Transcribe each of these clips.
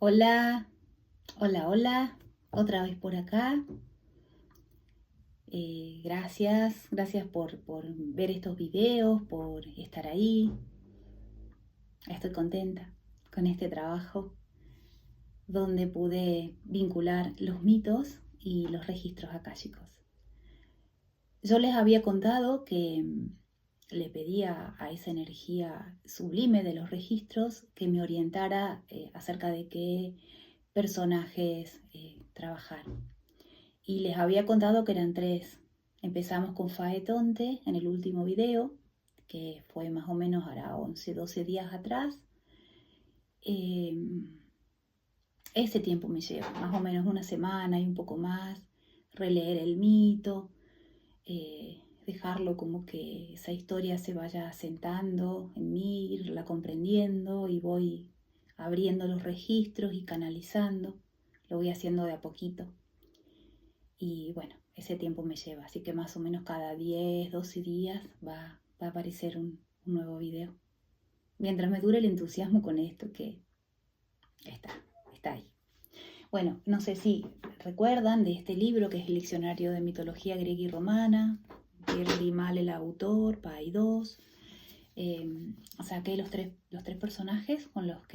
Hola, hola, otra vez por acá. Gracias por ver estos videos, por estar ahí. Estoy contenta con este trabajo donde pude vincular los mitos y los registros akáshicos. Yo les había contado que le pedía a esa energía sublime de los registros que me orientara acerca de qué personajes trabajar. Y les había contado que eran tres. Empezamos con Faetonte en el último video, que fue más o menos ahora 11, 12 días atrás. Ese tiempo me lleva, más o menos una semana y un poco más, releer el mito, dejarlo como que esa historia se vaya asentando en mí, irla comprendiendo y voy abriendo los registros y canalizando. Lo voy haciendo de a poquito. Y bueno, ese tiempo me lleva, así que más o menos cada 10, 12 días va a aparecer un nuevo video. Mientras me dure el entusiasmo con esto, que está ahí. Bueno, no sé si recuerdan de este libro que es el Diccionario de Mitología Griega y Romana, Pierre Grimal el autor, Paidós. Saqué los tres personajes con los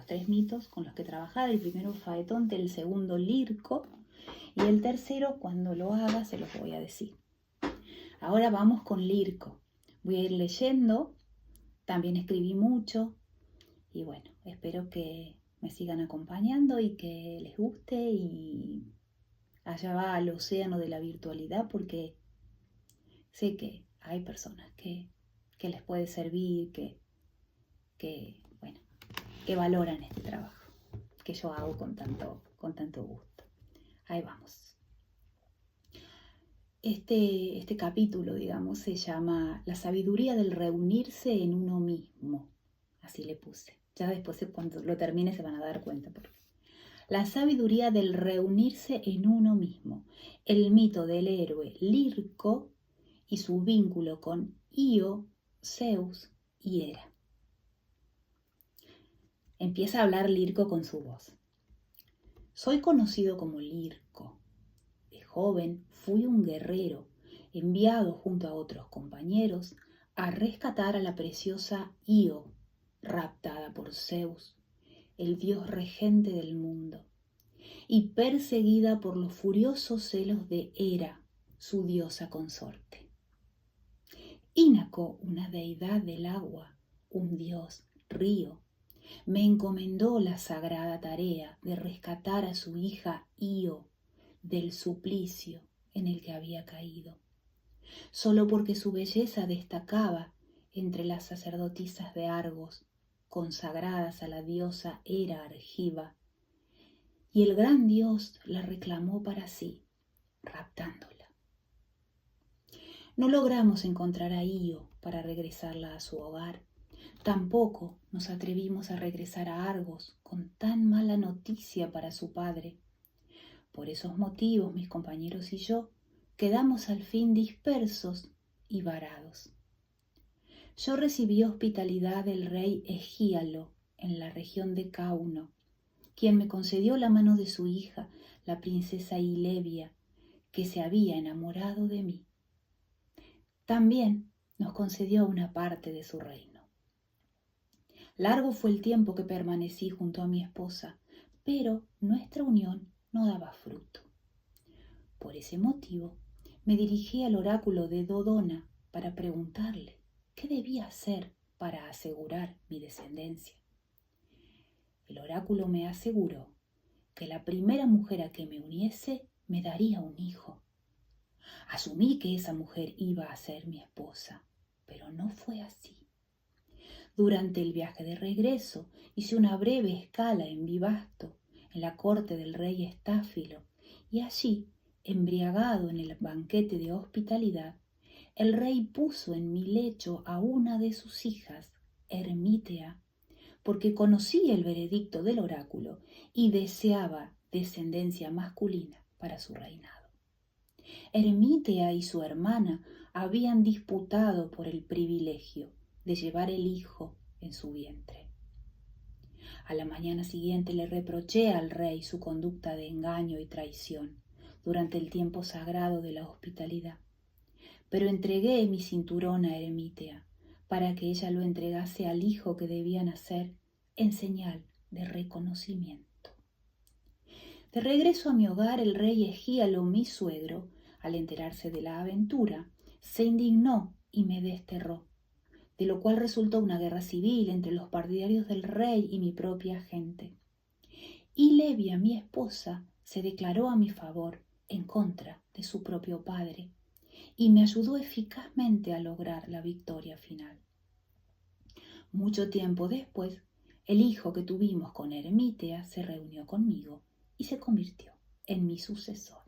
tres mitos con los que trabajaba. El primero Faetonte, el segundo Lirco, y el tercero, cuando lo haga, se los voy a decir. Ahora vamos con Lirco. Voy a ir leyendo, también escribí mucho, y bueno, espero que me sigan acompañando y que les guste, y allá va al océano de la virtualidad, porque sé que hay personas que les puede servir, bueno, que valoran este trabajo que yo hago con tanto gusto. Ahí vamos. Este capítulo, digamos, se llama La sabiduría del reunirse en uno mismo. Así le puse. Ya después, cuando lo termine, se van a dar cuenta. La sabiduría del reunirse en uno mismo. El mito del héroe Lirco y su vínculo con Io, Zeus y Hera. Empieza a hablar Lirco con su voz. Soy conocido como Lirco. De joven fui un guerrero enviado junto a otros compañeros a rescatar a la preciosa Io, raptada por Zeus, el dios regente del mundo, y perseguida por los furiosos celos de Hera, su diosa consorte. Ínaco, una deidad del agua, un dios río, me encomendó la sagrada tarea de rescatar a su hija Io del suplicio en el que había caído, solo porque su belleza destacaba entre las sacerdotisas de Argos, consagradas a la diosa Hera Argiva, y el gran dios la reclamó para sí, raptándola. No logramos encontrar a Io para regresarla a su hogar. Tampoco nos atrevimos a regresar a Argos con tan mala noticia para su padre. Por esos motivos, mis compañeros y yo quedamos al fin dispersos y varados. Yo recibí hospitalidad del rey Egíalo en la región de Cauno, quien me concedió la mano de su hija, la princesa Ilevia, que se había enamorado de mí. También nos concedió una parte de su reino. Largo fue el tiempo que permanecí junto a mi esposa, pero nuestra unión no daba fruto. Por ese motivo, me dirigí al oráculo de Dodona para preguntarle qué debía hacer para asegurar mi descendencia. El oráculo me aseguró que la primera mujer a que me uniese me daría un hijo. Asumí que esa mujer iba a ser mi esposa, pero no fue así. Durante el viaje de regreso hice una breve escala en Bibasto, en la corte del rey Estáfilo, y allí, embriagado en el banquete de hospitalidad, el rey puso en mi lecho a una de sus hijas, Ermitea, porque conocía el veredicto del oráculo y deseaba descendencia masculina para su reinado. Ermitea y su hermana habían disputado por el privilegio de llevar el hijo en su vientre. A la mañana siguiente le reproché al rey su conducta de engaño y traición durante el tiempo sagrado de la hospitalidad, pero entregué mi cinturón a Eremittea para que ella lo entregase al hijo que debía nacer en señal de reconocimiento. De regreso a mi hogar, el rey Egíalo, mi suegro, al enterarse de la aventura, se indignó y me desterró, de lo cual resultó una guerra civil entre los partidarios del rey y mi propia gente. Y Levia, mi esposa, se declaró a mi favor en contra de su propio padre y me ayudó eficazmente a lograr la victoria final. Mucho tiempo después, el hijo que tuvimos con Eremittea se reunió conmigo y se convirtió en mi sucesor.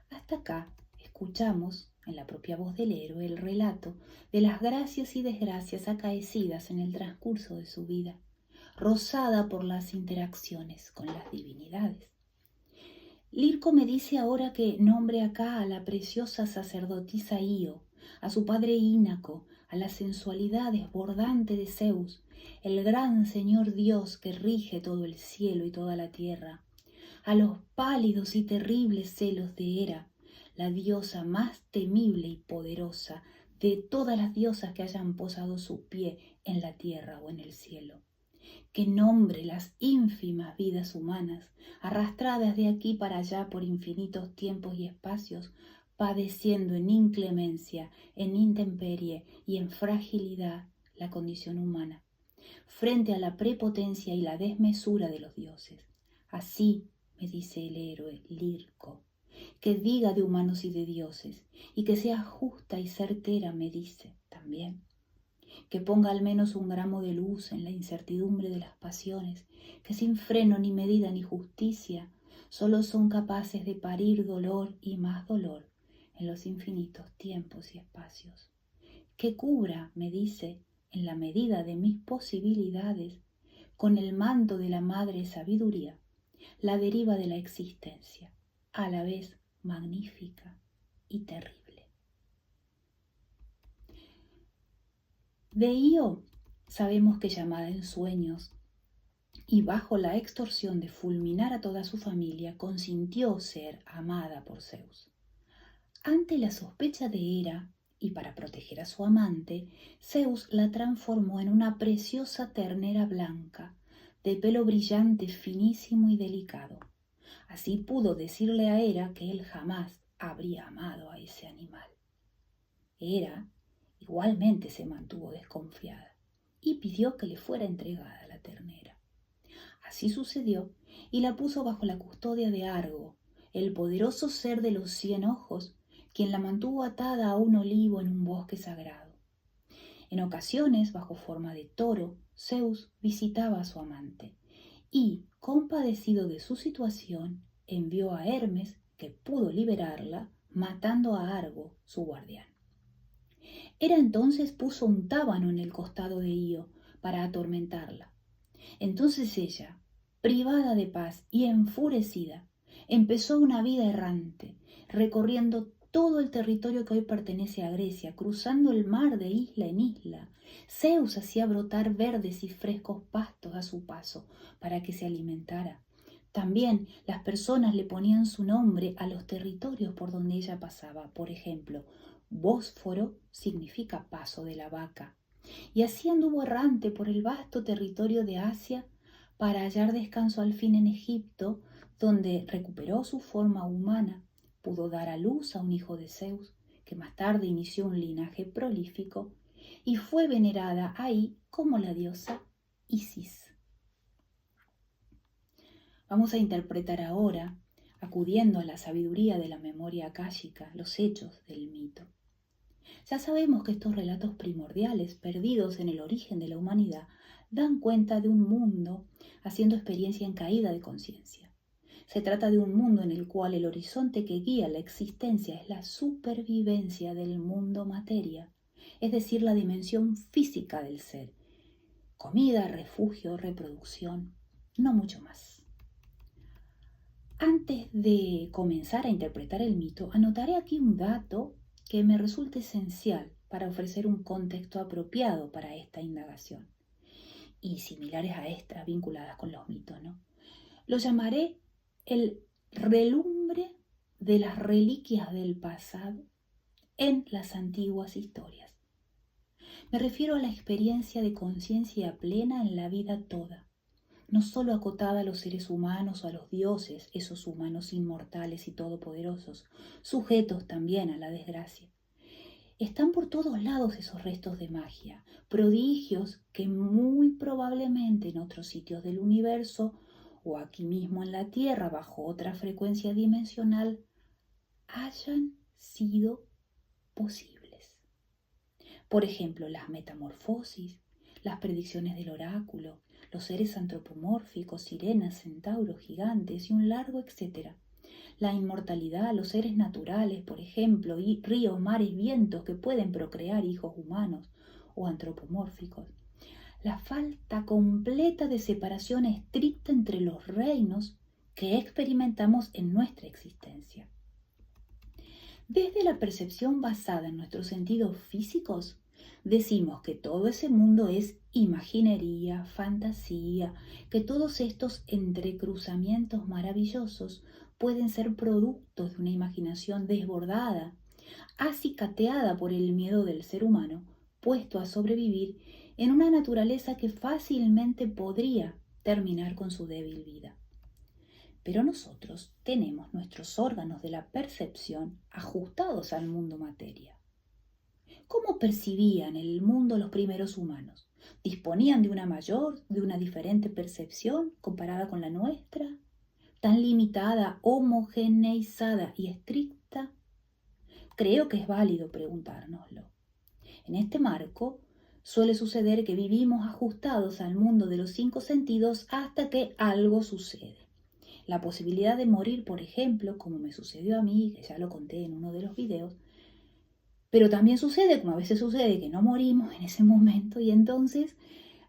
Hasta acá escuchamos, en la propia voz del héroe, el relato de las gracias y desgracias acaecidas en el transcurso de su vida, rozada por las interacciones con las divinidades. Lirco me dice ahora que nombre acá a la preciosa sacerdotisa Io, a su padre Ínaco, a la sensualidad desbordante de Zeus, el gran Señor Dios que rige todo el cielo y toda la tierra, a los pálidos y terribles celos de Hera, la diosa más temible y poderosa de todas las diosas que hayan posado su pie en la tierra o en el cielo. Que nombre las ínfimas vidas humanas, arrastradas de aquí para allá por infinitos tiempos y espacios, padeciendo en inclemencia, en intemperie y en fragilidad la condición humana, frente a la prepotencia y la desmesura de los dioses. Así me dice el héroe Lirco, que diga de humanos y de dioses, y que sea justa y certera, me dice también, que ponga al menos un gramo de luz en la incertidumbre de las pasiones, que sin freno ni medida ni justicia, solo son capaces de parir dolor y más dolor en los infinitos tiempos y espacios. Que cubra, me dice, en la medida de mis posibilidades, con el manto de la madre sabiduría, la deriva de la existencia, a la vez magnífica y terrible. De Io sabemos que, llamada en sueños y bajo la extorsión de fulminar a toda su familia, consintió ser amada por Zeus. Ante la sospecha de Hera, y para proteger a su amante, Zeus la transformó en una preciosa ternera blanca, de pelo brillante, finísimo y delicado. Así pudo decirle a Hera que él jamás habría amado a ese animal. Hera igualmente se mantuvo desconfiada y pidió que le fuera entregada la ternera. Así sucedió y la puso bajo la custodia de Argo, el poderoso ser de los 100 ojos, quien la mantuvo atada a un olivo en un bosque sagrado. En ocasiones, bajo forma de toro, Zeus visitaba a su amante y, compadecido de su situación, envió a Hermes, que pudo liberarla, matando a Argo, su guardián. Hera entonces puso un tábano en el costado de Io para atormentarla. Entonces ella, privada de paz y enfurecida, empezó una vida errante, recorriendo todo el territorio que hoy pertenece a Grecia, cruzando el mar de isla en isla. Zeus hacía brotar verdes y frescos pastos a su paso para que se alimentara. También las personas le ponían su nombre a los territorios por donde ella pasaba. Por ejemplo, Bósforo significa paso de la vaca. Y así anduvo errante por el vasto territorio de Asia para hallar descanso al fin en Egipto, donde recuperó su forma humana, pudo dar a luz a un hijo de Zeus, que más tarde inició un linaje prolífico, y fue venerada ahí como la diosa Isis. Vamos a interpretar ahora, acudiendo a la sabiduría de la memoria akáshica, los hechos del mito. Ya sabemos que estos relatos primordiales, perdidos en el origen de la humanidad, dan cuenta de un mundo haciendo experiencia en caída de conciencia. Se trata de un mundo en el cual el horizonte que guía la existencia es la supervivencia del mundo materia, es decir, la dimensión física del ser. Comida, refugio, reproducción, no mucho más. Antes de comenzar a interpretar el mito, anotaré aquí un dato que me resulta esencial para ofrecer un contexto apropiado para esta indagación. y similares a estas vinculadas con los mitos, ¿no? Lo llamaré el relumbre de las reliquias del pasado en las antiguas historias. Me refiero a la experiencia de conciencia plena en la vida toda, no solo acotada a los seres humanos o a los dioses, esos humanos inmortales y todopoderosos, sujetos también a la desgracia. Están por todos lados esos restos de magia, prodigios que muy probablemente en otros sitios del universo o aquí mismo en la Tierra bajo otra frecuencia dimensional hayan sido posibles. Por ejemplo, las metamorfosis, las predicciones del oráculo, los seres antropomórficos, sirenas, centauros, gigantes y un largo etcétera. La inmortalidad, los seres naturales, por ejemplo, y ríos, mares, vientos que pueden procrear hijos humanos o antropomórficos. La falta completa de separación estricta entre los reinos que experimentamos en nuestra existencia. Desde la percepción basada en nuestros sentidos físicos, decimos que todo ese mundo es imaginería, fantasía, que todos estos entrecruzamientos maravillosos pueden ser productos de una imaginación desbordada, acicateada por el miedo del ser humano, puesto a sobrevivir en una naturaleza que fácilmente podría terminar con su débil vida. Pero nosotros tenemos nuestros órganos de la percepción ajustados al mundo materia. ¿Cómo percibían el mundo los primeros humanos? ¿Disponían de una diferente percepción comparada con la nuestra? ¿Tan limitada, homogeneizada y estricta? Creo que es válido preguntárnoslo. En este marco, suele suceder que vivimos ajustados al mundo de los 5 sentidos hasta que algo sucede. La posibilidad de morir, por ejemplo, como me sucedió a mí, que ya lo conté en uno de los videos, pero también sucede, como a veces sucede, que no morimos en ese momento y entonces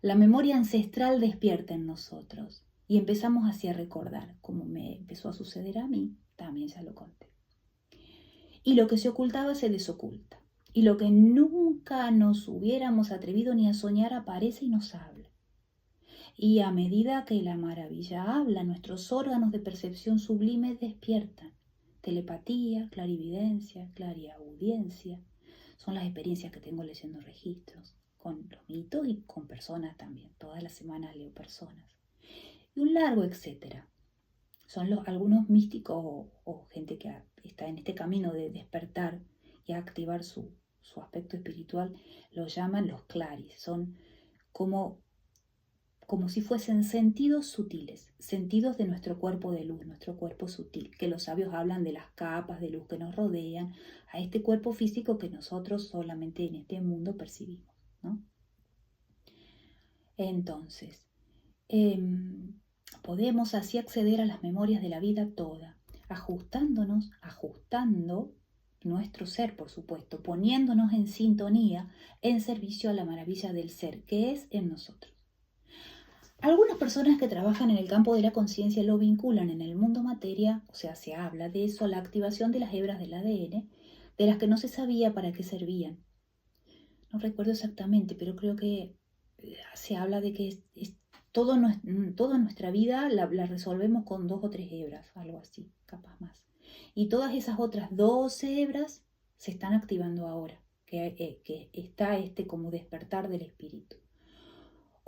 la memoria ancestral despierta en nosotros y empezamos así a recordar, como me empezó a suceder a mí, también ya lo conté. Y lo que se ocultaba se desoculta, y lo que nunca nos hubiéramos atrevido ni a soñar aparece y nos habla. Y a medida que la maravilla habla, nuestros órganos de percepción sublime despiertan. Telepatía, clarividencia, clariaudiencia, son las experiencias que tengo leyendo registros, con los mitos y con personas también. Todas las semanas leo personas. Y un largo etcétera. Son algunos místicos o gente que está en este camino de despertar y activar su aspecto espiritual, lo llaman los claris. Son como si fuesen sentidos sutiles, sentidos de nuestro cuerpo de luz, nuestro cuerpo sutil, que los sabios hablan de las capas de luz que nos rodean, a este cuerpo físico que nosotros solamente en este mundo percibimos, ¿no? Entonces, podemos así acceder a las memorias de la vida toda, ajustando nuestro ser, por supuesto, poniéndonos en sintonía, en servicio a la maravilla del ser que es en nosotros. Algunas personas que trabajan en el campo de la conciencia lo vinculan en el mundo materia, o sea, se habla de eso, a la activación de las hebras del ADN, de las que no se sabía para qué servían. No recuerdo exactamente, pero creo que se habla de que toda nuestra vida la resolvemos con 2 o 3 hebras, algo así, capaz más. Y todas esas otras 12 hebras se están activando ahora, que está como despertar del espíritu.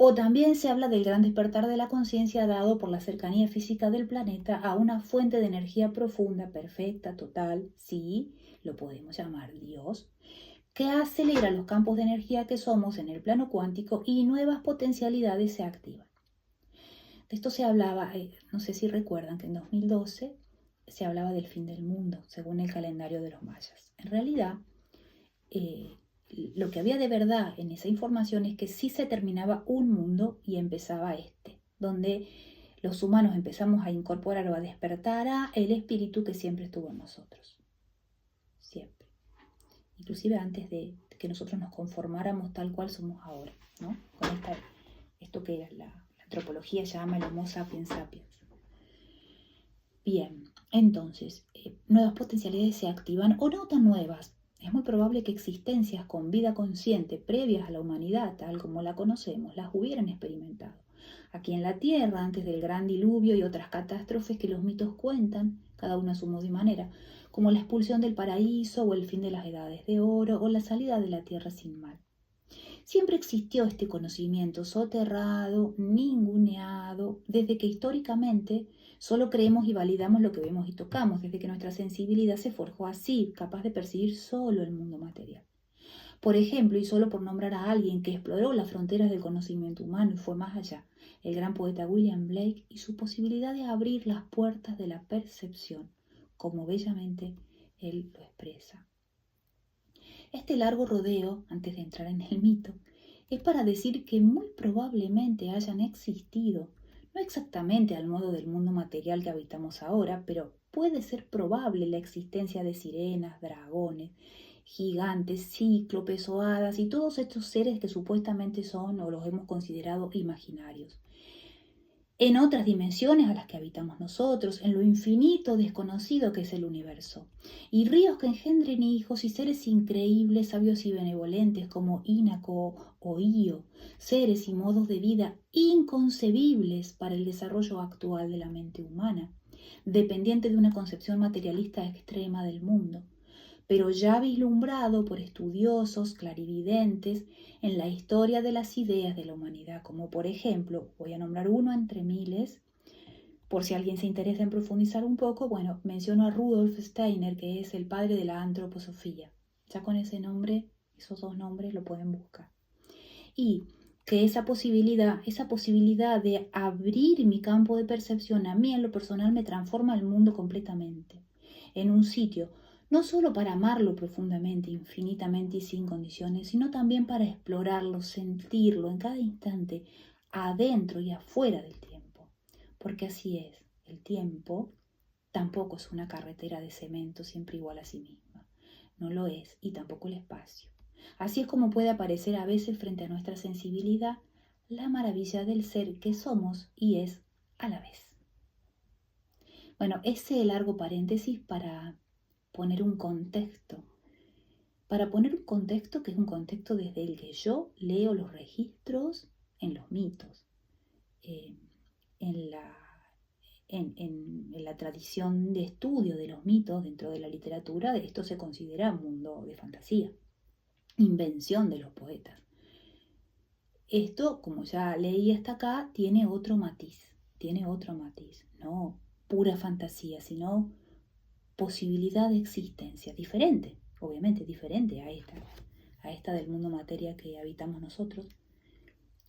O también se habla del gran despertar de la conciencia dado por la cercanía física del planeta a una fuente de energía profunda, perfecta, total, sí, lo podemos llamar Dios, que acelera los campos de energía que somos en el plano cuántico y nuevas potencialidades se activan. De esto se hablaba, no sé si recuerdan que en 2012 se hablaba del fin del mundo, según el calendario de los mayas. En realidad, lo que había de verdad en esa información es que sí se terminaba un mundo y empezaba este, donde los humanos empezamos a incorporar o a despertar a el espíritu que siempre estuvo en nosotros. Siempre. Inclusive antes de que nosotros nos conformáramos tal cual somos ahora, ¿no? Con esto que la antropología llama el Homo sapiens sapiens. Bien, entonces, nuevas potencialidades se activan o no tan nuevas. Es muy probable que existencias con vida consciente previas a la humanidad, tal como la conocemos, las hubieran experimentado. Aquí en la Tierra, antes del gran diluvio y otras catástrofes que los mitos cuentan, cada uno a su modo y manera, como la expulsión del paraíso o el fin de las edades de oro o la salida de la Tierra sin mal. Siempre existió este conocimiento soterrado, ninguneado, desde que históricamente solo creemos y validamos lo que vemos y tocamos, desde que nuestra sensibilidad se forjó así, capaz de percibir solo el mundo material. Por ejemplo, y solo por nombrar a alguien que exploró las fronteras del conocimiento humano y fue más allá, el gran poeta William Blake y su posibilidad de abrir las puertas de la percepción, como bellamente él lo expresa. Este largo rodeo, antes de entrar en el mito, es para decir que muy probablemente hayan existido, no exactamente al modo del mundo material que habitamos ahora, pero puede ser probable la existencia de sirenas, dragones, gigantes, cíclopes o hadas y todos estos seres que supuestamente son o los hemos considerado imaginarios. En otras dimensiones a las que habitamos nosotros, en lo infinito desconocido que es el universo, y ríos que engendren hijos y seres increíbles, sabios y benevolentes como Ínaco o Io, seres y modos de vida inconcebibles para el desarrollo actual de la mente humana, dependiente de una concepción materialista extrema del mundo, pero ya vislumbrado por estudiosos clarividentes en la historia de las ideas de la humanidad, como por ejemplo, voy a nombrar uno entre miles, por si alguien se interesa en profundizar un poco, bueno, menciono a Rudolf Steiner, que es el padre de la antroposofía. Ya con ese nombre, esos dos nombres lo pueden buscar. Y que esa posibilidad de abrir mi campo de percepción a mí en lo personal me transforma el mundo completamente. En un sitio no solo para amarlo profundamente, infinitamente y sin condiciones, sino también para explorarlo, sentirlo en cada instante, adentro y afuera del tiempo. Porque así es, el tiempo tampoco es una carretera de cemento siempre igual a sí misma. No lo es, y tampoco el espacio. Así es como puede aparecer a veces frente a nuestra sensibilidad la maravilla del ser que somos y es a la vez. Bueno, ese largo paréntesis para poner un contexto que es un contexto desde el que yo leo los registros en los mitos, en la tradición de estudio de los mitos dentro de la literatura. Esto se considera mundo de fantasía, invención de los poetas. Esto, como ya leí hasta acá, tiene otro matiz, no pura fantasía, sino posibilidad de existencia, diferente, obviamente diferente a esta del mundo materia que habitamos nosotros,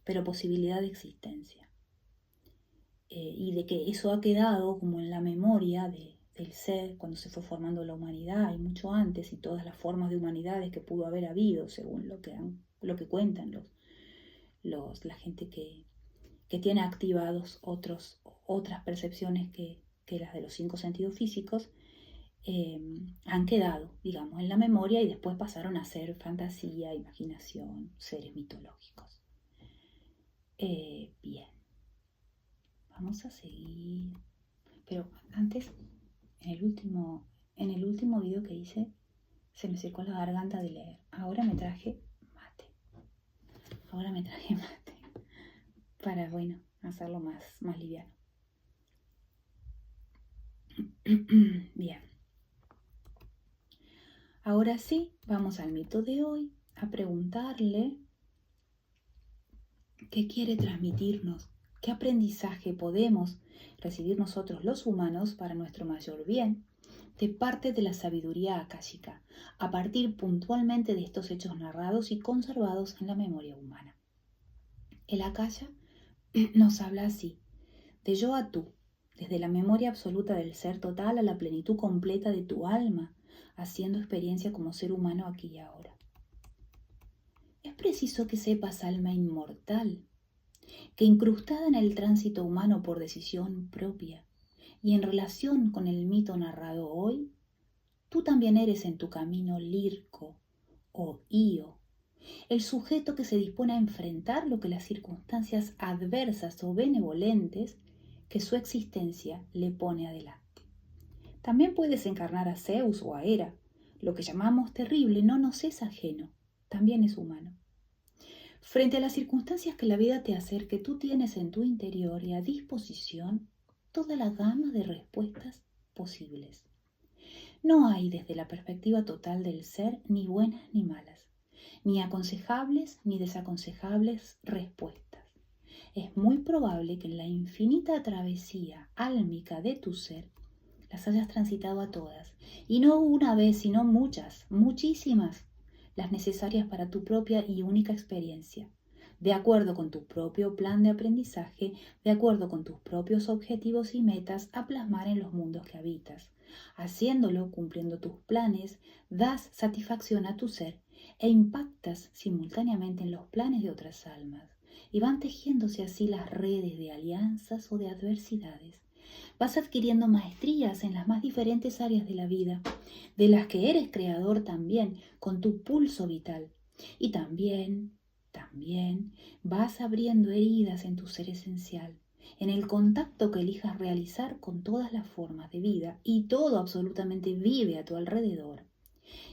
pero posibilidad de existencia. Y de que eso ha quedado como en la memoria del ser cuando se fue formando la humanidad y mucho antes, y todas las formas de humanidades que pudo haber habido según lo que cuentan la gente que tiene activados otras percepciones que las de los 5 sentidos físicos, han quedado, digamos, en la memoria y después pasaron a ser fantasía, imaginación, seres mitológicos. Bien, vamos a seguir. Pero antes, en el último video que hice, se me secó la garganta de leer. Ahora me traje mate. Para, bueno, hacerlo más liviano. Bien. Ahora sí, vamos al mito de hoy, a preguntarle qué quiere transmitirnos, qué aprendizaje podemos recibir nosotros los humanos para nuestro mayor bien de parte de la sabiduría akáshica, a partir puntualmente de estos hechos narrados y conservados en la memoria humana. El Akasha nos habla así, de yo a tú, desde la memoria absoluta del ser total a la plenitud completa de tu alma, haciendo experiencia como ser humano aquí y ahora. Es preciso que sepas, alma inmortal, que incrustada en el tránsito humano por decisión propia y en relación con el mito narrado hoy, tú también eres en tu camino Lirco o Io, el sujeto que se dispone a enfrentar lo que las circunstancias adversas o benevolentes que su existencia le pone adelante. También puedes encarnar a Zeus o a Hera, lo que llamamos terrible, no nos es ajeno, también es humano. Frente a las circunstancias que la vida te acerque, tú tienes en tu interior y a disposición toda la gama de respuestas posibles. No hay desde la perspectiva total del ser ni buenas ni malas, ni aconsejables ni desaconsejables respuestas. Es muy probable que en la infinita travesía álmica de tu ser las hayas transitado a todas, y no una vez, sino muchas, muchísimas, las necesarias para tu propia y única experiencia, de acuerdo con tu propio plan de aprendizaje, de acuerdo con tus propios objetivos y metas a plasmar en los mundos que habitas. Haciéndolo, cumpliendo tus planes, das satisfacción a tu ser e impactas simultáneamente en los planes de otras almas, y van tejiéndose así las redes de alianzas o de adversidades. Vas adquiriendo maestrías en las más diferentes áreas de la vida, de las que eres creador también con tu pulso vital. Y también vas abriendo heridas en tu ser esencial, en el contacto que elijas realizar con todas las formas de vida, y todo absolutamente vive a tu alrededor.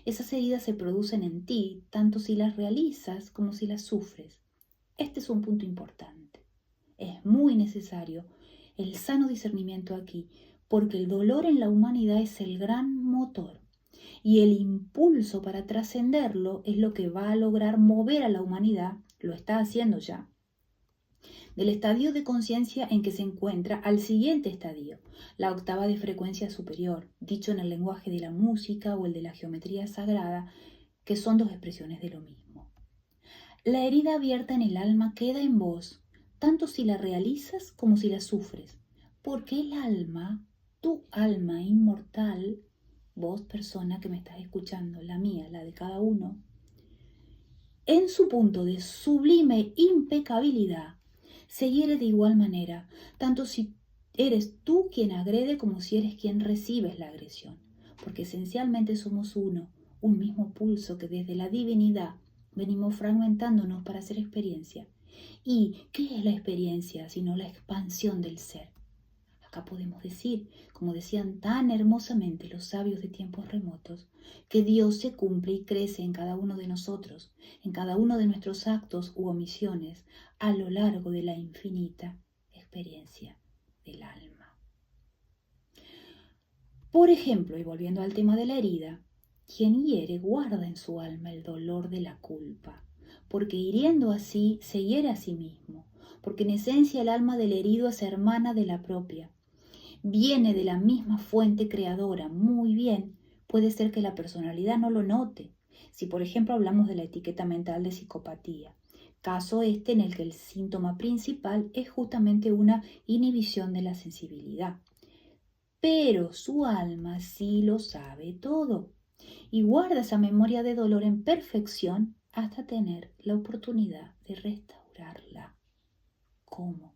Esas heridas se producen en ti, tanto si las realizas como si las sufres. Este es un punto importante. Es muy necesario el sano discernimiento aquí, porque el dolor en la humanidad es el gran motor, y el impulso para trascenderlo es lo que va a lograr mover a la humanidad, lo está haciendo ya, del estadio de conciencia en que se encuentra al siguiente estadio, la octava de frecuencia superior, dicho en el lenguaje de la música o el de la geometría sagrada, que son dos expresiones de lo mismo. La herida abierta en el alma queda en vos, tanto si la realizas como si la sufres, porque el alma, tu alma inmortal, vos persona que me estás escuchando, la mía, la de cada uno, en su punto de sublime impecabilidad, se hiere de igual manera, tanto si eres tú quien agrede como si eres quien recibes la agresión, porque esencialmente somos uno, un mismo pulso que desde la divinidad venimos fragmentándonos para hacer experiencia. ¿Y qué es la experiencia sino la expansión del ser? Acá podemos decir, como decían tan hermosamente los sabios de tiempos remotos, que Dios se cumple y crece en cada uno de nosotros, en cada uno de nuestros actos u omisiones, a lo largo de la infinita experiencia del alma. Por ejemplo, y volviendo al tema de la herida, quien hiere guarda en su alma el dolor de la culpa, porque hiriendo así se hiere a sí mismo, porque en esencia el alma del herido es hermana de la propia. Viene de la misma fuente creadora, muy bien, puede ser que la personalidad no lo note. Si por ejemplo hablamos de la etiqueta mental de psicopatía, caso este en el que el síntoma principal es justamente una inhibición de la sensibilidad. Pero su alma sí lo sabe todo y guarda esa memoria de dolor en perfección hasta tener la oportunidad de restaurarla. ¿Cómo?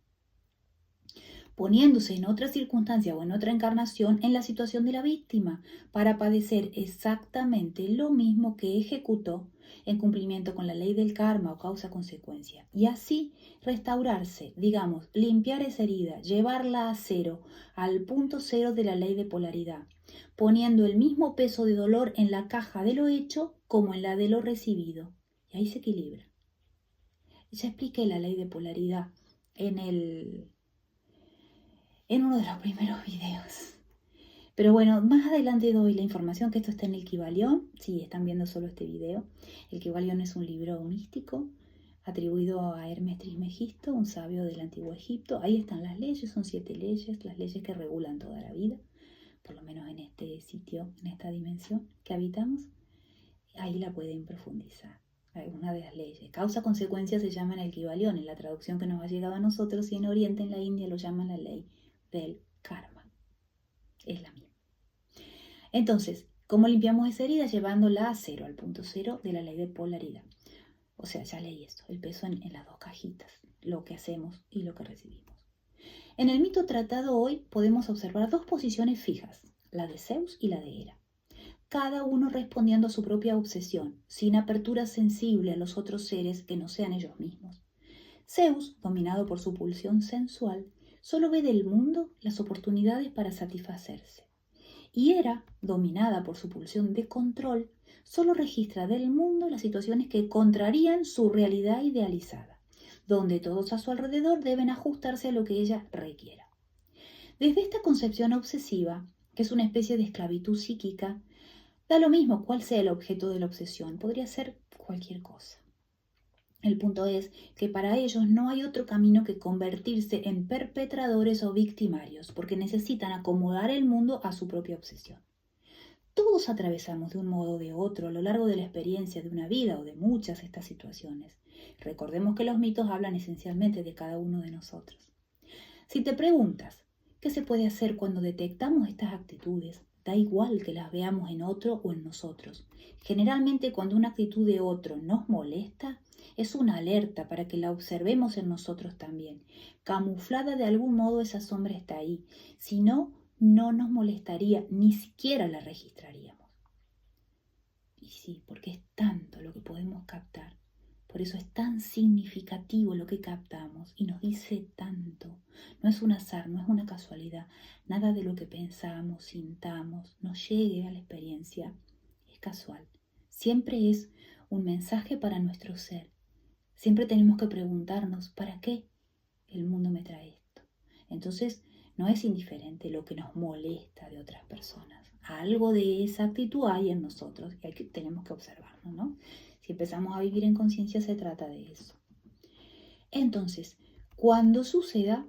Poniéndose en otra circunstancia o en otra encarnación en la situación de la víctima para padecer exactamente lo mismo que ejecutó en cumplimiento con la ley del karma o causa-consecuencia, y así restaurarse, digamos, limpiar esa herida, llevarla a cero, al punto cero de la ley de polaridad, poniendo el mismo peso de dolor en la caja de lo hecho como en la de lo recibido, y ahí se equilibra. Ya expliqué la ley de polaridad en uno de los primeros videos. Pero bueno, más adelante doy la información que esto está en el Kybalión, si están viendo solo este video. El Kybalión es un libro místico atribuido a Hermes Trismegisto, un sabio del antiguo Egipto. Ahí están las leyes, son 7 leyes, las leyes que regulan toda la vida, por lo menos en este sitio, en esta dimensión que habitamos. Ahí la pueden profundizar. Una de las leyes. Causa-consecuencia se llama en el Kybalión, en la traducción que nos ha llegado a nosotros, y en Oriente, en la India, lo llaman la ley del karma. Es la misma. Entonces, ¿cómo limpiamos esa herida? Llevándola a cero, al punto cero de la ley de polaridad. O sea, ya leí esto, el peso en las dos cajitas, lo que hacemos y lo que recibimos. En el mito tratado hoy podemos observar dos posiciones fijas, la de Zeus y la de Hera, cada uno respondiendo a su propia obsesión, sin apertura sensible a los otros seres que no sean ellos mismos. Zeus, dominado por su pulsión sensual, solo ve del mundo las oportunidades para satisfacerse. Y Hera, dominada por su pulsión de control, solo registra del mundo las situaciones que contrarían su realidad idealizada, donde todos a su alrededor deben ajustarse a lo que ella requiera. Desde esta concepción obsesiva, que es una especie de esclavitud psíquica, da lo mismo cuál sea el objeto de la obsesión, podría ser cualquier cosa. El punto es que para ellos no hay otro camino que convertirse en perpetradores o victimarios, porque necesitan acomodar el mundo a su propia obsesión. Todos atravesamos de un modo o de otro a lo largo de la experiencia de una vida o de muchas estas situaciones. Recordemos que los mitos hablan esencialmente de cada uno de nosotros. Si te preguntas, ¿qué se puede hacer cuando detectamos estas actitudes? Da igual que las veamos en otro o en nosotros. Generalmente cuando una actitud de otro nos molesta, es una alerta para que la observemos en nosotros también. Camuflada de algún modo esa sombra está ahí. Si no, no nos molestaría, ni siquiera la registraríamos. Y sí, porque es tanto lo que podemos captar. Por eso es tan significativo lo que captamos y nos dice tanto. No es un azar, no es una casualidad. Nada de lo que pensamos, sintamos, nos llegue a la experiencia es casual. Siempre es un mensaje para nuestro ser. Siempre tenemos que preguntarnos, ¿para qué el mundo me trae esto? Entonces, no es indiferente lo que nos molesta de otras personas. Algo de esa actitud hay en nosotros y tenemos que observarlo, ¿no? Si empezamos a vivir en conciencia, se trata de eso. Entonces, cuando suceda,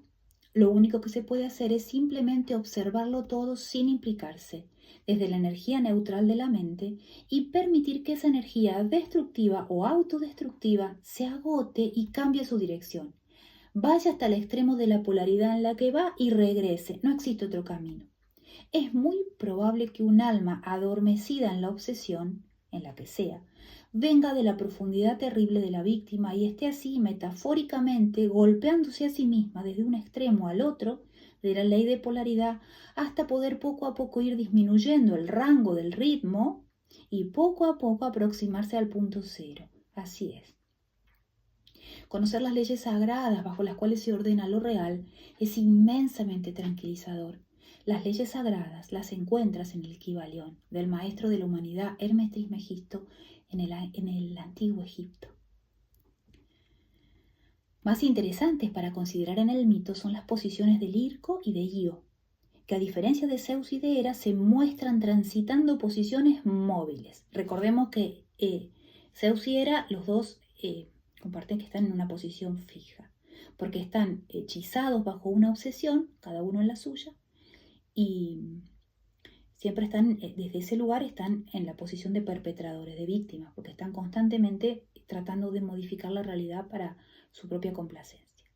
lo único que se puede hacer es simplemente observarlo todo sin implicarse, desde la energía neutral de la mente, y permitir que esa energía destructiva o autodestructiva se agote y cambie su dirección. Vaya hasta el extremo de la polaridad en la que va y regrese. No existe otro camino. Es muy probable que un alma adormecida en la obsesión, en la que sea, venga de la profundidad terrible de la víctima y esté así metafóricamente golpeándose a sí misma desde un extremo al otro de la ley de polaridad hasta poder poco a poco ir disminuyendo el rango del ritmo y poco a poco aproximarse al punto cero. Así es. Conocer las leyes sagradas bajo las cuales se ordena lo real es inmensamente tranquilizador. Las leyes sagradas las encuentras en el Kybalión, del maestro de la humanidad Hermes Trismegisto en el antiguo Egipto. Más interesantes para considerar en el mito son las posiciones de Lirco y de Io, que a diferencia de Zeus y de Hera se muestran transitando posiciones móviles. Recordemos que Zeus y Hera, los dos comparten que están en una posición fija, porque están hechizados bajo una obsesión, cada uno en la suya, y siempre están, desde ese lugar, están en la posición de perpetradores, de víctimas, porque están constantemente tratando de modificar la realidad para su propia complacencia.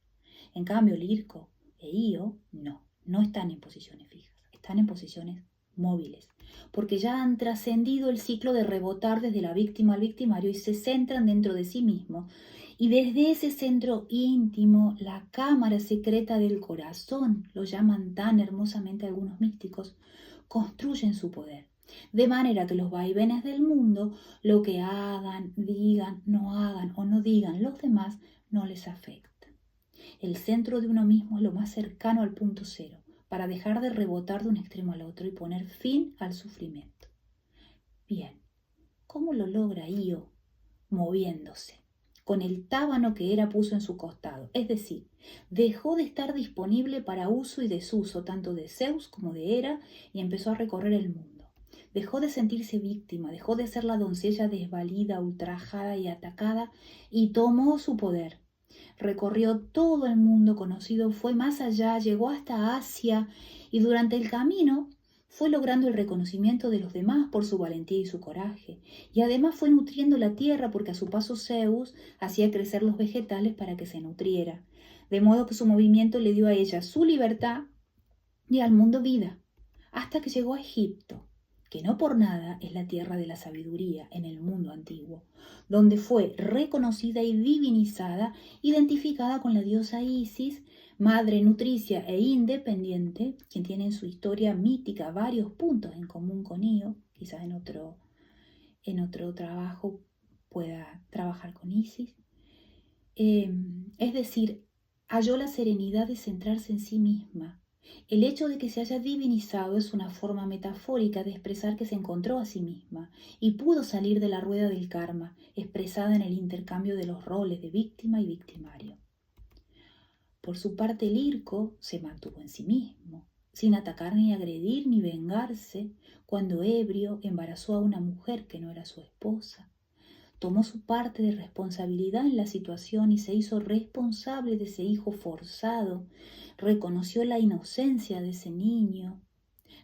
En cambio, Lirco e Io no están en posiciones fijas, están en posiciones móviles, porque ya han trascendido el ciclo de rebotar desde la víctima al victimario y se centran dentro de sí mismos. Y desde ese centro íntimo, la cámara secreta del corazón, lo llaman tan hermosamente algunos místicos, construyen su poder. De manera que los vaivenes del mundo, lo que hagan, digan, no hagan o no digan los demás, no les afecta. El centro de uno mismo es lo más cercano al punto cero, para dejar de rebotar de un extremo al otro y poner fin al sufrimiento. Bien, ¿cómo lo logra Io? Moviéndose, con el tábano que Hera puso en su costado, es decir, dejó de estar disponible para uso y desuso tanto de Zeus como de Hera y empezó a recorrer el mundo. Dejó de sentirse víctima, dejó de ser la doncella desvalida, ultrajada y atacada y tomó su poder. Recorrió todo el mundo conocido, fue más allá, llegó hasta Asia y durante el camino fue logrando el reconocimiento de los demás por su valentía y su coraje, y además fue nutriendo la tierra porque a su paso Zeus hacía crecer los vegetales para que se nutriera, de modo que su movimiento le dio a ella su libertad y al mundo vida, hasta que llegó a Egipto, que no por nada es la tierra de la sabiduría en el mundo antiguo, donde fue reconocida y divinizada, identificada con la diosa Isis, madre nutricia e independiente, quien tiene en su historia mítica varios puntos en común con Io, quizás en otro trabajo pueda trabajar con Isis. Es decir, halló la serenidad de centrarse en sí misma El hecho de que se haya divinizado es una forma metafórica de expresar que se encontró a sí misma y pudo salir de la rueda del karma, expresada en el intercambio de los roles de víctima y victimario. Por su parte, Lirco se mantuvo en sí mismo, sin atacar ni agredir ni vengarse, cuando ebrio embarazó a una mujer que no era su esposa. Tomó su parte de responsabilidad en la situación y se hizo responsable de ese hijo forzado. Reconoció la inocencia de ese niño,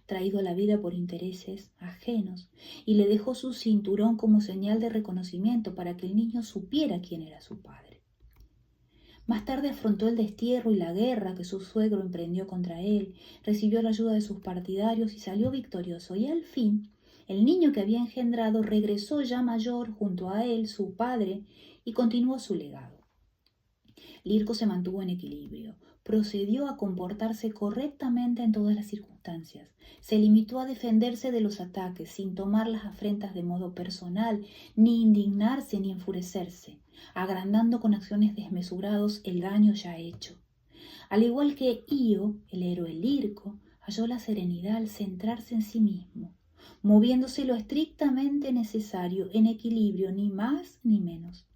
traído a la vida por intereses ajenos, y le dejó su cinturón como señal de reconocimiento para que el niño supiera quién era su padre. Más tarde afrontó el destierro y la guerra que su suegro emprendió contra él, recibió la ayuda de sus partidarios y salió victorioso. Y al fin, el niño que había engendrado regresó ya mayor junto a él, su padre, y continuó su legado. Lirco se mantuvo en equilibrio, procedió a comportarse correctamente en todas las circunstancias, se limitó a defenderse de los ataques sin tomar las afrentas de modo personal, ni indignarse ni enfurecerse, agrandando con acciones desmesurados el daño ya hecho. Al igual que Io, el héroe Lirco, halló la serenidad al centrarse en sí mismo, moviéndose lo estrictamente necesario en equilibrio, ni más ni menos.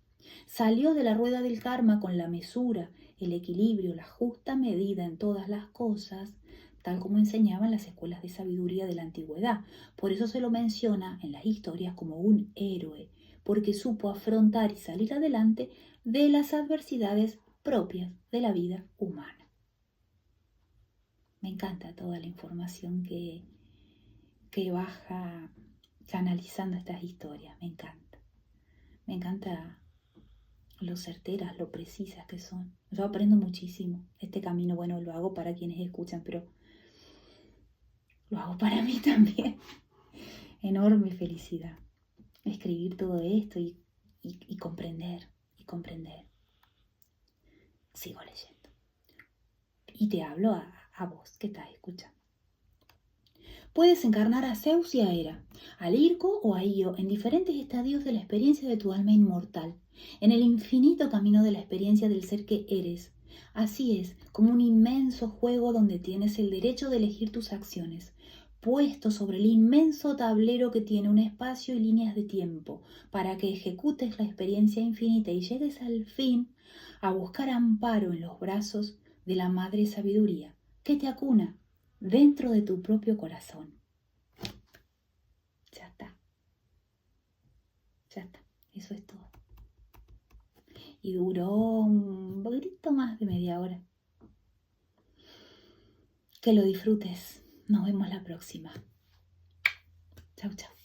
Salió de la rueda del karma con la mesura, el equilibrio, la justa medida en todas las cosas, tal como enseñaban las escuelas de sabiduría de la antigüedad. Por eso se lo menciona en las historias como un héroe, porque supo afrontar y salir adelante de las adversidades propias de la vida humana. Me encanta toda la información que baja canalizando estas historias, me encanta. Me encanta lo certeras, lo precisas que son. Yo aprendo muchísimo. Este camino, bueno, lo hago para quienes escuchan, pero lo hago para mí también. Enorme felicidad. Escribir todo esto y comprender, y comprender. Sigo leyendo. Y te hablo a vos que estás escuchando. Puedes encarnar a Zeus y a Hera, a Lirco o a Io en diferentes estadios de la experiencia de tu alma inmortal, en el infinito camino de la experiencia del ser que eres. Así es, como un inmenso juego donde tienes el derecho de elegir tus acciones, puesto sobre el inmenso tablero que tiene un espacio y líneas de tiempo, para que ejecutes la experiencia infinita y llegues al fin a buscar amparo en los brazos de la Madre Sabiduría, que te acuna dentro de tu propio corazón. Ya está. Ya está. Eso es todo. Y duró un poquitito más de media hora. Que lo disfrutes. Nos vemos la próxima. Chau, chau.